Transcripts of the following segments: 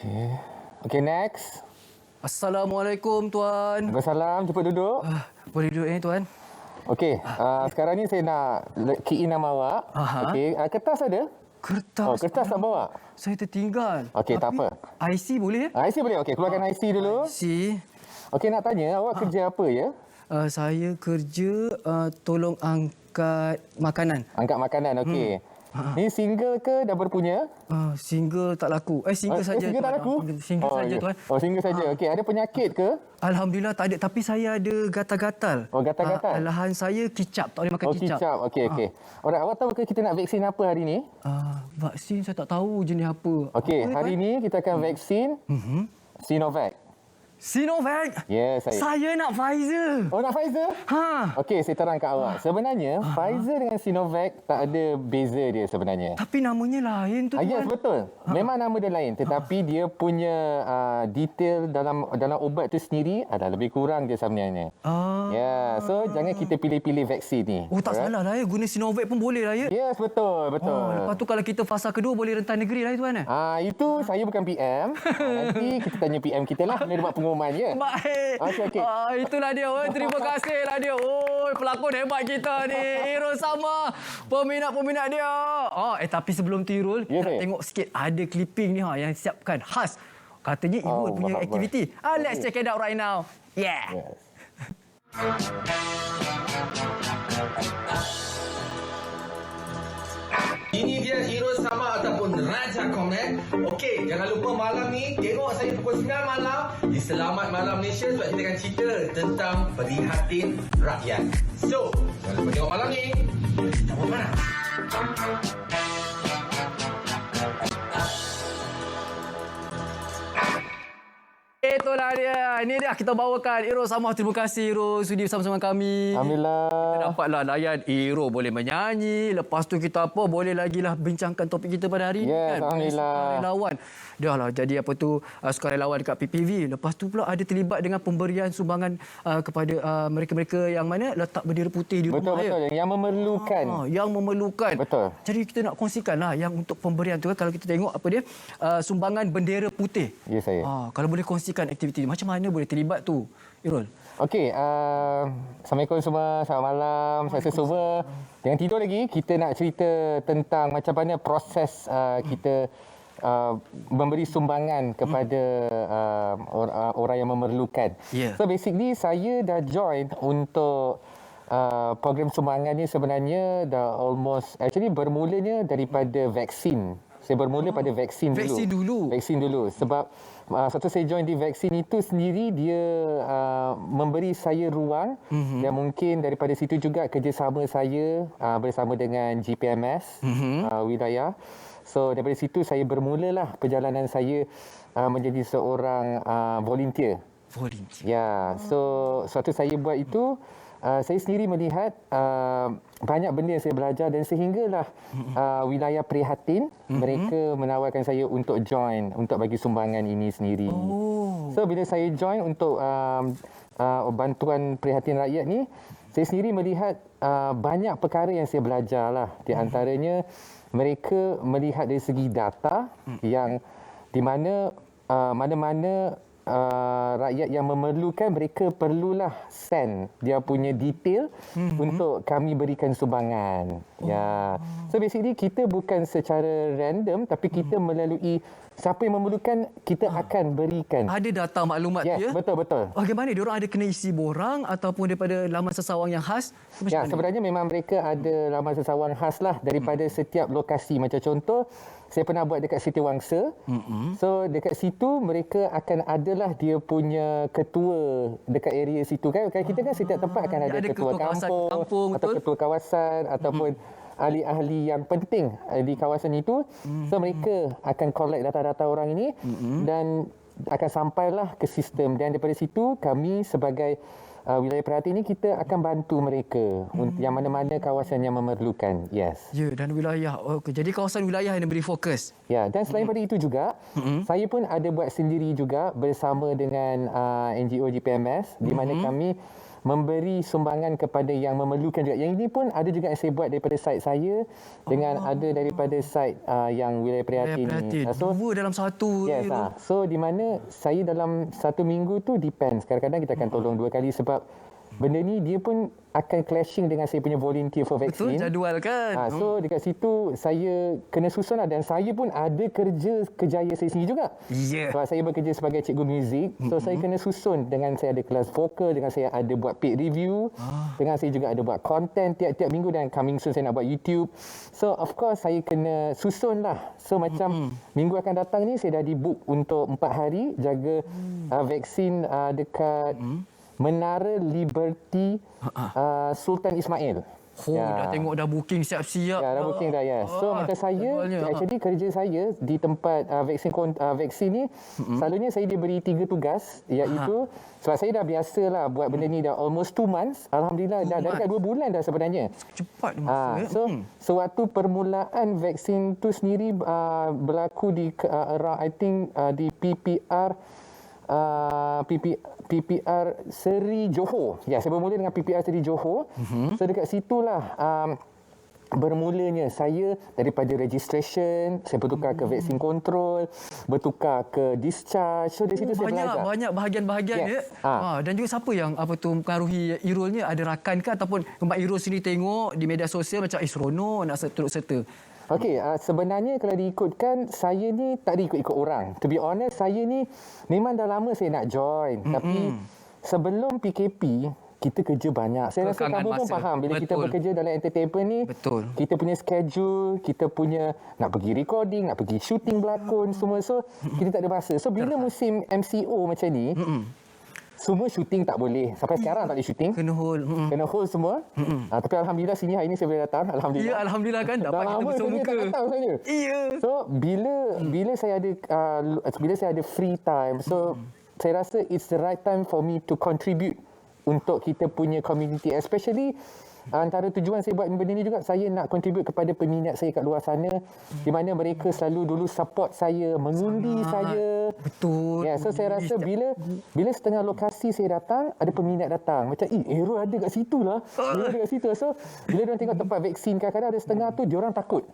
Okey. Okey, next. Assalamualaikum, Tuan. Waalaikumsalam. Cepat duduk. Boleh duduk ni, Tuan? Okey, sekarang ni saya nak key in nama awak. Okey, kertas ada? Kertas. Oh, kertas tak bawa? Saya tertinggal. Okey, tak apa. IC boleh? IC boleh? Okey, keluarkan IC dulu. IC. Okey, nak tanya awak kerja apa ya? Saya kerja tolong angkat makanan. Angkat makanan, okey. Ni single ke dah berpunya? Single tak laku. Single saja. Single tak laku? Single saja, ya. Tuan. Oh, single saja. Okey, ada penyakit ke? Alhamdulillah tak ada. Tapi saya ada gatal-gatal. Oh, gatal-gatal? Alahan saya kicap. Tak boleh makan kicap. Kicap. Okey, okey. Alright, awak tahu ke kita nak vaksin apa hari ni? Vaksin saya tak tahu jenis apa. Okey, Apa hari Tuan? ni kita akan vaksin Sinovac. Sinovac? Ya, saya. Saya nak Pfizer. Oh, nak Pfizer? Okey, saya terang kat awak. Sebenarnya, Pfizer dengan Sinovac tak ada beza dia sebenarnya. Tapi namanya lain tu, Tuan. Yes, betul. Memang nama dia lain. Tetapi dia punya detail dalam ubat tu sendiri ada lebih kurang dia sebenarnya. Ya, so jangan kita pilih-pilih vaksin ni. Oh, tak salah lah ya. Guna Sinovac pun boleh lah ya. Yes, betul, betul. Lepas tu kalau kita fasa kedua boleh rentan negeri lah, Tuan. Itu saya bukan PM. Nanti kita tanya PM kita lah. Dia buat pengumuman ya. Baik. Okey. Itulah dia. Terima kasih lah dia. Pelakon hebat kita ni. Irul sama peminat-peminat dia. Tapi sebelum tu Irul, Ya, nak saya. tengok sikit ada clipping ni yang siapkan khas. Katanya Irul punya Allahu aktiviti. Let's check it out right now. Yeah. Yes. Ini dia hero sama ataupun Raja Komen. Okey, jangan lupa malam ni tengok saya pukul 9 malam di Selamat Malam Malaysia sebab kita akan cerita tentang prihatin rakyat. So, jangan lupa tengok malam ni. Tak apa mana? Itulah dia. Ini dia kita bawakan Irul Samah. Terima kasih Irul sudi bersama-sama kami. Alhamdulillah. Kita dapatlah layan Irul boleh menyanyi. Lepas tu kita boleh lagi lah bincangkan topik kita pada hari ini Yes, kan. Alhamdulillah. Sukarelawan. Dah lah jadi sukarelawan dekat PPV. Lepas tu pula ada terlibat dengan pemberian sumbangan kepada mereka-mereka yang mana letak bendera putih di rumah. Betul. Yang memerlukan. Yang memerlukan. Betul. Jadi kita nak kongsikan lah yang untuk pemberian tu kan. Kalau kita tengok apa dia, sumbangan bendera putih. Ya, saya. Kalau boleh kongsikan aktiviti macam mana boleh terlibat tu, Irul? Okey, Assalamualaikum semua. Selamat malam. Saya semua. Jangan tidur lagi. Kita nak cerita tentang macam mana proses kita memberi sumbangan kepada orang yang memerlukan. Yeah. So basically saya dah join untuk program sumbangan ni sebenarnya dah almost actually bermulanya daripada vaksin. Saya bermula pada vaksin dulu. Vaksin dulu. Sebab satu saya join di vaksin itu sendiri, dia memberi saya ruang dan mungkin daripada situ juga kerjasama saya bersama dengan GPMS wilayah. So daripada situ saya bermulalah perjalanan saya menjadi seorang volunteer. Ya, so suatu saya buat itu, saya sendiri melihat banyak benda yang saya belajar dan sehinggalah wilayah prihatin mereka menawarkan saya untuk join untuk bagi sumbangan ini sendiri. So bila saya join untuk bantuan prihatin rakyat ni, saya sendiri melihat banyak perkara yang saya belajar lah. Di antaranya mereka melihat dari segi data yang di mana mana-mana rakyat yang memerlukan, mereka perlulah send dia punya detail untuk kami berikan sumbangan. Ya. So basically kita bukan secara random tapi kita melalui siapa yang memerlukan kita akan berikan. Ada data maklumat tu ya? Betul. Bagaimana diorang ada kena isi borang ataupun daripada laman sesawang yang khas? Ya, sebenarnya memang mereka ada laman sesawang khas lah daripada setiap lokasi. Macam contoh, saya pernah buat dekat Siti Wangsa. So dekat situ mereka akan adalah dia punya ketua dekat area situ kan. Kita kan setiap tempat akan ada ketua kampung atau ketua kawasan ataupun ahli-ahli yang penting di kawasan itu. So mereka akan collect data-data orang ini dan akan sampailah ke sistem, dan daripada situ kami sebagai wilayah perhatian ini kita akan bantu mereka yang mana-mana kawasan yang memerlukan. Yes. Ya, dan wilayah. Okey, jadi kawasan wilayah yang diberi fokus. Ya, dan selain daripada itu juga, saya pun ada buat sendiri juga bersama dengan NGO GPMS di mana kami memberi sumbangan kepada yang memerlukan juga. Yang ini pun ada juga yang saya buat daripada site saya dengan ada daripada site yang wilayah prihatin ni. Dua dalam satu. Yes, so di mana saya dalam satu minggu tu depends. Kadang-kadang kita akan tolong 2 kali sebab benda ni dia pun akan clashing dengan saya punya volunteer for vaccine. Betul, jadual kan. So dekat situ saya kena susun lah, dan saya pun ada kerja kejaya saya sendiri juga. Sebab saya bekerja sebagai cikgu muzik. So saya kena susun dengan saya ada kelas vokal, dengan saya ada buat paid review, dengan saya juga ada buat content tiap-tiap minggu, dan coming soon saya nak buat YouTube. So of course saya kena susun lah. So macam minggu akan datang ni saya dah di book untuk 4 hari jaga vaksin dekat Menara Liberty Sultan Ismail. Dah tengok dah booking siap-siap. Dah booking dah, ya. So macam saya, actually kerja saya di tempat vaksin ni, selalunya saya diberi 3 tugas, iaitu sebab saya dah biasa lah buat benda ni dah almost 2 months. Alhamdulillah, dah dekat 2 bulan dah sebenarnya. Cepat masa. So waktu permulaan vaksin tu sendiri berlaku di around, I think di PPR Seri Johor. Ya, saya bermula dengan PPR Seri Johor. So dekat situlah bermulanya saya daripada registration, saya bertukar ke vaksin kontrol, bertukar ke discharge. So dari situ saya belajar. Banyak bahagian-bahagian dia. Dan juga siapa yang mempengaruhi Irul ni? Ada rakan ke ataupun Mak Irul sendiri tengok di media sosial macam seronok nak turut serta? Okey, sebenarnya kalau diikutkan, saya ni tak ada ikut-ikut orang. To be honest, saya ni memang dah lama saya nak join. Tapi sebelum PKP, kita kerja banyak. Saya rasa kamu pun faham bila kita bekerja dalam entertainment ni, kita punya schedule, kita punya nak pergi recording, nak pergi shooting berlakon, semua. So, kita tak ada masa. So, bila musim MCO macam ni, semua syuting tak boleh. Sampai sekarang tak boleh syuting. Kena hold. Kena hold semua. Tapi Alhamdulillah sini hari ini saya boleh datang. Alhamdulillah. Ya, Alhamdulillah kan. Dapat kita bersama muka. Tak datang saya. Ya. So, bila saya ada free time, so saya rasa it's the right time for me to contribute untuk kita punya community. Especially antara tujuan saya buat benda ni juga, saya nak contribute kepada peminat saya kat luar sana, di mana mereka selalu dulu support saya, mengundi saya. Betul. Ya, so saya rasa bila setengah lokasi saya datang, ada peminat datang. Macam, Errol ada kat situ lah. Errol ada kat situ. So, bila diorang tengok tempat vaksin, kadang-kadang ada setengah tu, diorang takut.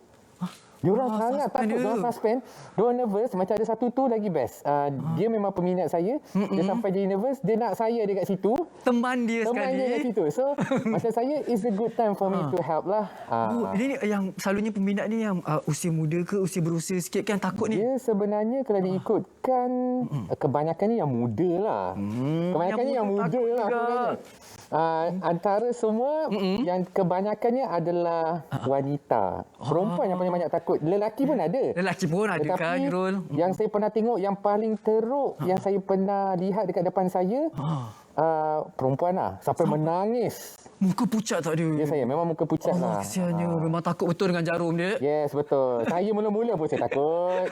Diorang sangat takut, diorang suspend, diorang nervous. Macam ada satu tu lagi best. Dia memang peminat saya. Dia sampai jadi nervous, dia nak saya dekat situ. Teman dia sekali. Teman dia dekat situ. So, macam saya, it's a good time for me to help lah. Ini yang selalunya peminat ni yang usia muda ke, usia berusia sikit kan takut ni? Dia sebenarnya kalau diikutkan, kebanyakan ni yang muda lah. Kebanyakan ni yang muda lah. Antara semua, yang kebanyakannya adalah wanita. Perempuan yang paling banyak takut. Lelaki pun ada. Lelaki pun ada kan, Irul? Yang saya pernah tengok, yang paling teruk, yang saya pernah lihat dekat depan saya, perempuan lah. Sampai menangis. Muka pucat tak dia? Ya, saya memang muka pucat lah. Kesiannya. Memang takut betul dengan jarum dia. Yes, betul. Saya mula-mula pun saya takut.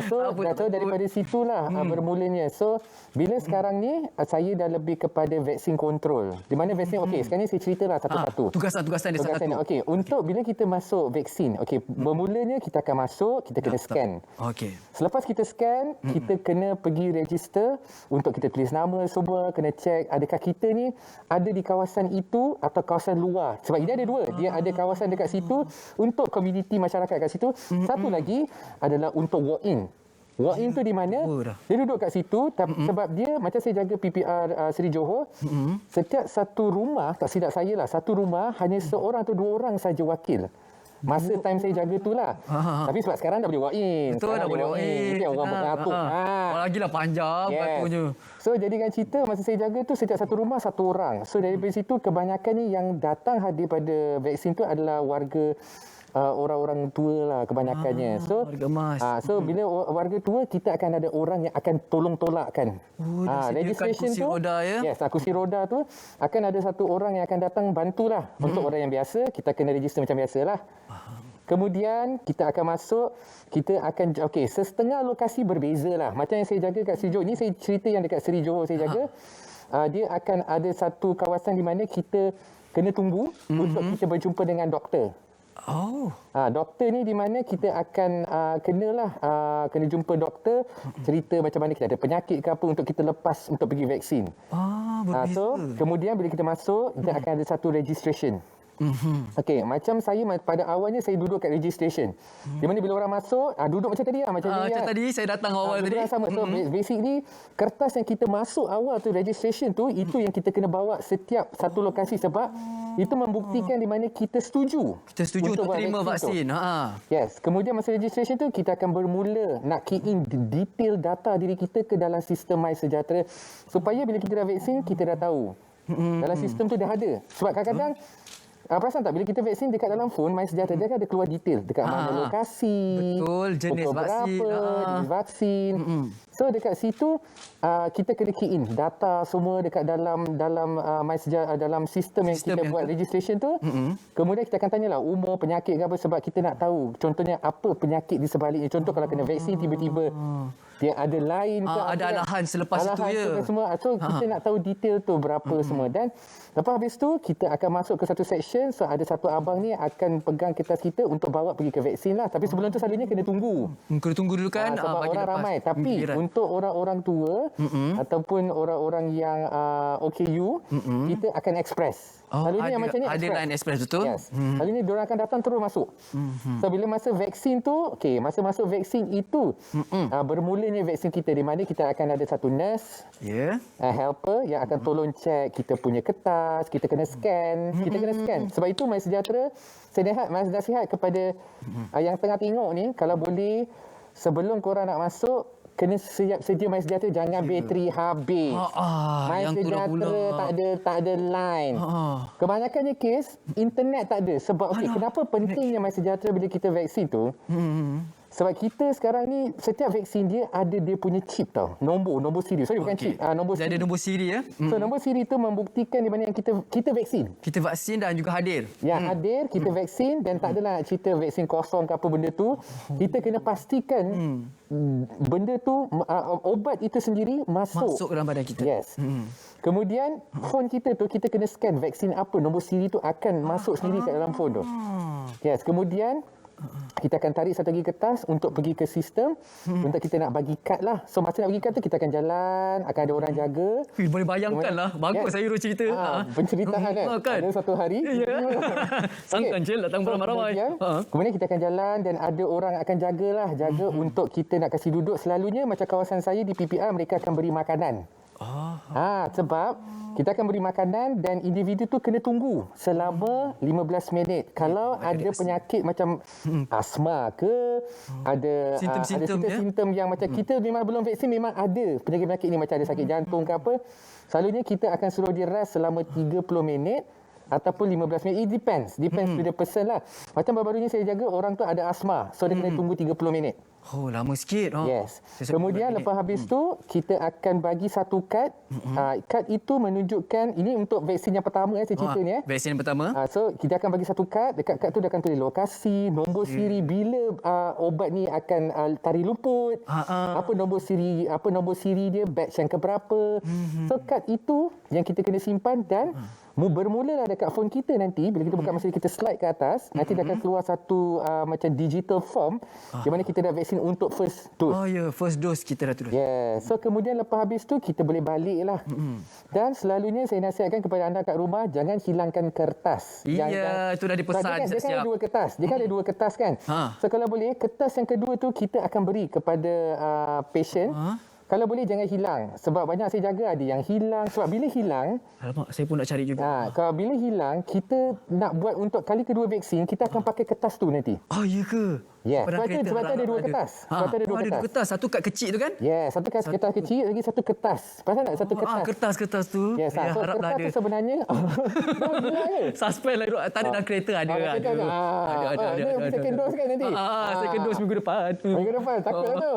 So daripada situlah bermulanya. So, bila sekarang ni, saya dah lebih kepada vaksin kontrol. Di mana vaksin, okey, sekarang ni saya ceritalah satu-satu. Tugasan dia satu. Okey, untuk bila kita masuk vaksin, okey, bermulanya kita akan masuk, kita kena scan. Okey. Selepas kita scan, kita kena pergi register untuk kita tulis nama semua, kena check adakah kita ni ada di kawasan itu atau kawasan luar. Sebab ini ada dua. Dia ada kawasan dekat situ untuk komuniti masyarakat kat situ. Satu lagi adalah untuk walk-in. Walk-in tu di mana? Dia duduk kat situ sebab dia, macam saya jaga PPR Seri Johor, setiap satu rumah, tak silap saya lah, satu rumah hanya seorang atau 2 orang saja wakil. Masa time saya jaga tu lah. Tapi sebab sekarang dah boleh walk-in. Betul, dah boleh walk-in. Mungkin orang beratuk. Lagilah panjang batunya. So, jadikan cerita masa saya jaga tu, setiap satu rumah 1 orang. So, dari situ kebanyakan ni yang datang hadir pada vaksin tu adalah warga orang-orang tua lah kebanyakannya. So, warga emas. Bila warga tua, kita akan ada orang yang akan tolong tolakkan. kursi Registration tu, roda, ya? Yes, kursi roda tu akan ada satu orang yang akan datang bantulah. Untuk orang yang biasa, kita kena register macam biasalah. Kemudian kita akan masuk, kita akan, setengah lokasi berbeza lah. Macam yang saya jaga kat Seri Johor, ni saya cerita yang dekat Seri Johor saya jaga. Dia akan ada satu kawasan di mana kita kena tunggu untuk kita berjumpa dengan doktor. Doktor ni di mana kita akan kena jumpa doktor, cerita macam mana kita ada penyakit ke apa untuk kita lepas untuk pergi vaksin. berbeza. So, kemudian bila kita masuk, kita akan ada satu registration. Okey, macam saya pada awalnya saya duduk kat registration. Di mana bila orang masuk, duduk macam tadi lah, macam ni Macam kan. tadi saya datang awal tadi. Sama. So basically kertas yang kita masuk awal tu registration tu itu yang kita kena bawa setiap satu lokasi sebab itu membuktikan di mana kita setuju. Kita setuju untuk buat terima vaksin. Yes, kemudian masa registration tu kita akan bermula nak key in detail data diri kita ke dalam sistem MySejahtera supaya bila kita dah vaksin kita dah tahu. Dalam sistem tu dah ada. Sebab kadang-kadang perasan tak bila kita vaksin dekat dalam phone MySejahtera dia kan ada keluar detail dekat mana lokasi, betul, jenis pukul vaksin, berapa, jenis vaksin. So dekat situ kita kena key in data semua dekat dalam MySejahtera dalam sistem yang kita buat registration tu. Kemudian kita akan tanyalah umur, penyakit ke apa sebab kita nak tahu contohnya apa penyakit di sebaliknya. Contoh kalau kena vaksin tiba-tiba dia ada lain ke ada alahan selepas itu ya. Semua. So kita nak tahu detail tu berapa semua dan lepas habis tu kita akan masuk ke satu section. So ada satu abang ni akan pegang kertas kita untuk bawa pergi ke vaksin lah. Tapi sebelum tu selalunya kena tunggu. Kena tunggu dulu kan. Sebab orang ramai. Tapi untuk orang-orang tua ataupun orang-orang yang OKU, kita akan express. Selalunya yang macam ni ada line express betul? Yes. Selalunya diorang akan datang terus masuk. So bila masa vaksin tu, masa masuk vaksin itu bermulanya vaksin kita di mana kita akan ada satu nurse, helper yang akan tolong check kita punya kertas, kita kena scan, Sebab itu MySejahtera saya nasihat kepada yang tengah tengok ni kalau boleh sebelum korang nak masuk kena siap sedia MySejahtera, jangan bateri habis. MySejahtera tak ada line. Kebanyakannya kes internet tak ada. Sebab kenapa pentingnya MySejahtera bila kita vaksin tu? Sebab kita sekarang ni setiap vaksin dia ada dia punya chip tau. Nombor siri. Sorry bukan chip. Nombor dia siri. ada nombor siri ya. So nombor siri tu membuktikan di mana yang kita vaksin. Kita vaksin dan juga hadir. Yang hadir kita vaksin dan tak adalah cerita vaksin kosong ke apa benda tu. Kita kena pastikan benda tu obat itu sendiri masuk dalam badan kita. Yes. Kemudian phone kita tu kita kena scan vaksin apa nombor siri tu akan masuk sendiri kat dalam phone tu. Yes, kemudian kita akan tarik satu lagi kertas untuk pergi ke sistem untuk kita nak bagi kad lah. So masa nak bagi kad tu kita akan jalan, akan ada orang jaga. Boleh bayangkan lah. Bagus saya cerita. Penceritaan kan. Ada satu hari. Sangkan je datang beramai-ramai. Kemudian kita akan jalan dan ada orang akan jagalah. Jaga untuk kita nak kasih duduk. Selalunya macam kawasan saya di PPR mereka akan beri makanan. Sebab kita akan beri makanan dan individu tu kena tunggu selama 15 minit. Kalau ada penyakit macam asma ke, ada simptom yang macam kita memang belum vaksin memang ada penyakit-penyakit ni macam ada sakit jantung ke apa. Selalunya kita akan suruh dia rest selama 30 minit ataupun 15 minit. It depends to the person lah. Macam baru-baru ni saya jaga orang tu ada asma. So dia kena tunggu 30 minit. Oh, lama sikit. Yes. Kemudian lepas habis tu, kita akan bagi satu kad. Kad itu menunjukkan, ini untuk vaksin yang pertama saya cerita ni. Vaksin yang pertama. So, kita akan bagi satu kad. Dekat kad tu dia akan tulis lokasi, nombor siri, bila obat ni akan tarik luput. Apa nombor siri dia, batch yang keberapa. So, kad itu yang kita kena simpan dan bermulalah dekat phone kita nanti bila kita buka masa kita slide ke atas nanti dia akan keluar satu macam digital form di mana kita dah vaksin untuk first dose. First dose kita dah tulis. So kemudian lepas habis tu kita boleh balik lah. Dan selalunya saya nasihatkan kepada anda kat rumah jangan hilangkan kertas. Itu dah dipesan dia kan ada dua kertas. Dia kan ada dua kertas kan. So kalau boleh kertas yang kedua tu kita akan beri kepada patient. Kalau boleh jangan hilang. Sebab banyak saya jaga ada yang hilang. Sebab bila hilang... Alamak, saya pun nak cari juga. Kalau bila hilang, kita nak buat untuk kali kedua vaksin, kita akan pakai kertas tu nanti. Ya ke? Ya, sebab tu ada dua kertas. Ada dua kertas. Satu kad kecil tu kan? Ya, satu kertas kecil, lagi satu kertas. Pasal tak satu kertas? Kertas tu. Ya, so kertas tu sebenarnya... Suspend lah. Tak ada dalam kereta ada. Ada second dose kan nanti? Second dose minggu depan. Minggu depan, takut tu.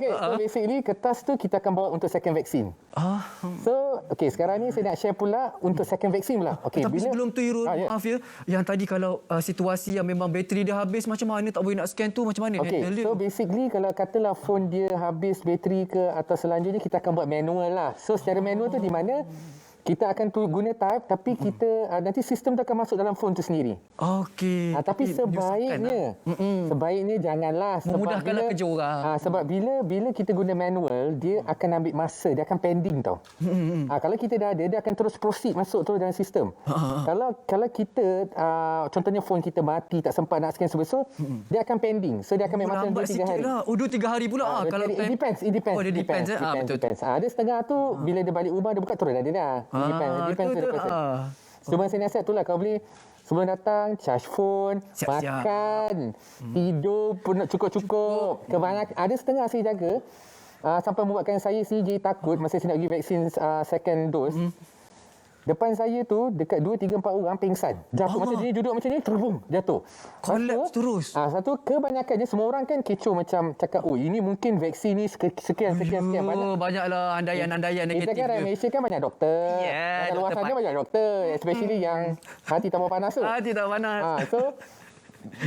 So basically kertas tu kita akan bawa untuk second vaksin. So, sekarang ni saya nak share pula untuk second vaksin pula. Tapi sebelum tu Irul, maaf ya, yang tadi kalau situasi yang memang bateri dia habis, macam mana tak boleh nak scan tu, macam mana? So basically kalau katalah phone dia habis bateri ke atau selanjutnya kita akan buat manual lah. So secara manual tu di mana kita akan guna type tapi kita nanti sistem tu akan masuk dalam phone tu sendiri. Okey. Tapi sebaiknya janganlah memudahkanlah kerja orang. Sebab bila kita guna manual, dia akan ambil masa, dia akan pending tau. Kalau kita dah ada, dia akan terus proceed masuk terus dalam sistem. Kalau kita contohnya phone kita mati, tak sempat nak scan sebesar, dia akan pending. So dia akan ambil masa 2-3 hari. Lah. 2-3 hari pula kalau it depends. Oh, dia depends. Betul. Ada setengah tu bila dia balik rumah dia buka terus dah dia dah. Depends. Cuma saya nasihat tu lah, kalau boleh sebelum datang charge phone, makan, tidur pun nak cukup-cukup. Kebanyakan ada setengah saya jaga sampai membuatkan saya sendiri jadi takut masa saya nak pergi vaksin second dose. Depan saya tu dekat 2, 3, 4 orang pingsan. Jatuh macam ni, duduk macam ni, terbung, jatuh. Collapse terus. Satu kebanyakannya semua orang kan kecoh macam cakap, oh ini mungkin vaksin ni sekian. Banyaklah andaian negatif. Kita kan Malaysia kan banyak doktor. Kat luar sana banyak doktor, especially yang hati tak mau panas tu. Hati tak panas. So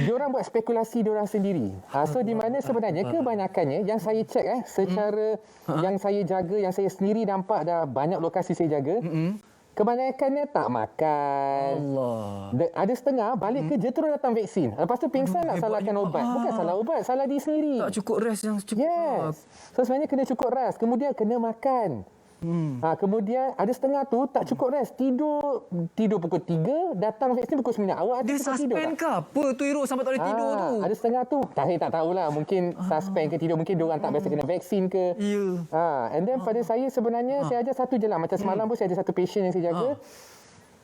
diorang buat spekulasi diorang sendiri. So di mana sebenarnya kebanyakannya yang saya cek secara yang saya jaga, yang saya sendiri nampak dah banyak lokasi saya jaga. Kebanyakannya tak makan. Allah. Ada setengah balik kerja terus datang vaksin. Lepas tu pingsan nak salahkan obat. Bukan salah obat, salah diri sendiri. Tak cukup rest yang cukup. Yes. So sebenarnya kena cukup rest. Kemudian kena makan. Kemudian ada setengah tu tak cukup rest. Tidur pukul 3, datang vaksin pukul 9. Awak ada Dia cukup tidur suspend tak? ke apa tu Iro sampai tak boleh tidur tu? Ada setengah tu. Saya tak tahulah. Mungkin suspend ke tidur. Mungkin diorang tak biasa kena vaksin ke. Ya. And then pada saya sebenarnya saya ajar satu je lah. Macam semalam pun saya ada satu patient yang saya jaga.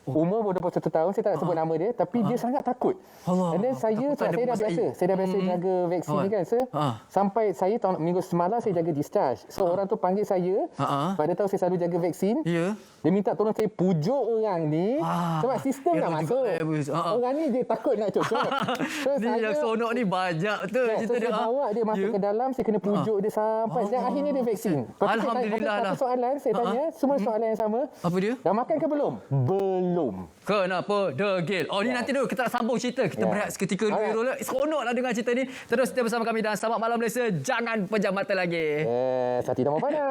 Umur 21 tahun, saya tak nak sebut nama dia, tapi dia sangat takut. And then saya dah biasa jaga vaksin ni kan. So, sampai saya minggu semalam saya jaga discharge. So orang tu panggil saya, pada tahu saya selalu jaga vaksin. Ya. Dia minta tolong saya pujuk orang ni sebab sistem dah masuk. Orang ni dia takut nak cucuk. So, Dia yang sonok ni banyak tu cerita dia. Saya bawa dia masuk ke dalam, saya kena pujuk dia sampai dan akhirnya dia vaksin. Alhamdulillah lah. Satu soalan saya tanya, semua soalan yang sama. Apa dia? Dah makan ke belum? Belum. Kenapa degil? Oh, ni nanti dulu kita nak sambung cerita. Kita berehat seketika dulu. Irul. Seronoklah dengar cerita ni. Terus setia bersama kami dan Selamat Malam Malaysia. Jangan pejam mata lagi. Hati tak mau panas.